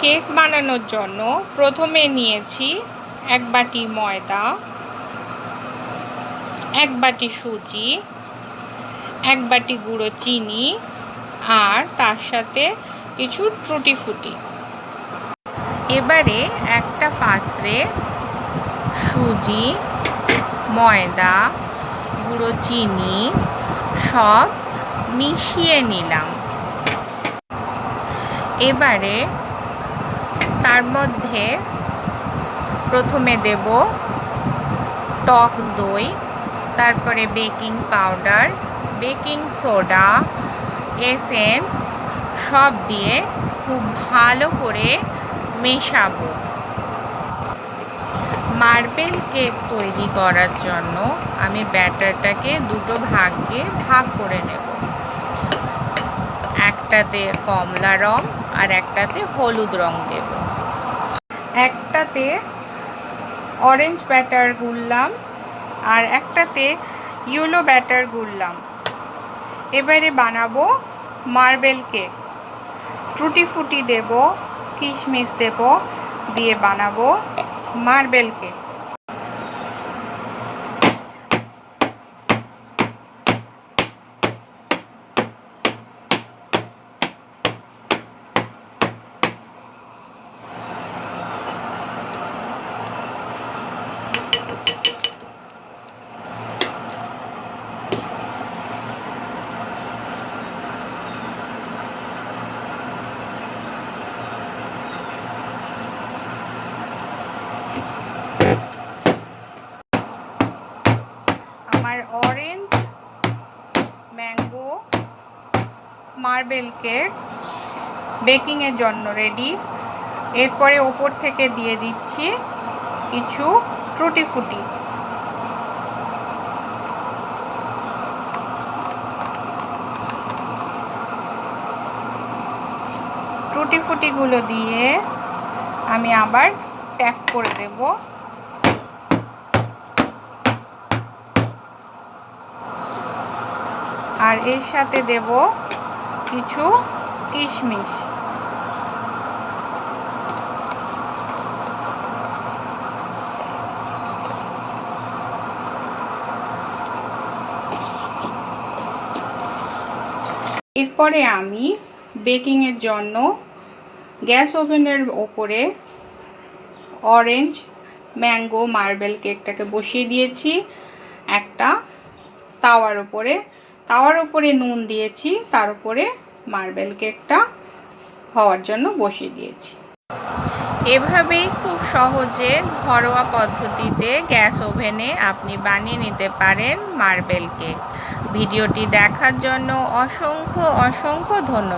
Cake বানানোর জন্য প্রথমে নিয়েছি 1 বাটি ময়দা, 1 বাটি সুজি, 1 বাটি গুঁড়ো চিনি আর তার সাথে কিছু টুটি ফুটি। এবারে একটা পাত্রে সুজি, ময়দা, গুঁড়ো চিনি সব মিশিয়ে নিলাম। এবারে তার মধ্যে প্রথমে দেব টক দই, তারপরে baking powder, baking soda, essence সব দিয়ে খুব ভালো করে মেশাবো। মার্বেল কেক তৈরি করার জন্য আমি ব্যাটারটাকে দুটো ভাগে ভাগ করে নেব। একটাতে কমলা রং আর একটাতে হলুদ রং দেব। একটাতে অরেঞ্জ ব্যাটার গুললাম আর একটাতে ইয়েলো ব্যাটার গুললাম। এবারে বানাবো মার্বেল কেক। টুটি ফুটি দেব, কিশমিশ দেব, দিয়ে বানাবো মার্বেল কেক। আমার অরেঞ্জ ম্যাঙ্গো মার্বেল কেক বেকিংয়ের জন্য রেডি। এরপরে ওপর থেকে দিয়ে দিচ্ছি কিছু টুটি ফুটি। টুটি ফুটিগুলো দিয়ে আমি আবার ট্যাপ করে দেব। আর এর সাথে দেব কিছু কিশমিশ। এরপরে আমি বেকিংয়ের জন্য গ্যাস ওভেনের ওপরে অরেঞ্জ ম্যাঙ্গো মার্বেল কেকটাকে বসিয়ে দিয়েছি একটা তাওয়ার উপরে নুন দিয়েছি, তার উপরে মার্বেল কেকটা হওয়ার জন্য বসিয়ে দিয়েছি। এভাবেই খুব সহজে ঘরোয়া পদ্ধতিতে গ্যাস ওভেনে আপনি বানিয়ে নিতে পারেন মার্বেল কেক। ভিডিওটি দেখার জন্য অসংখ্য ধন্যবাদ।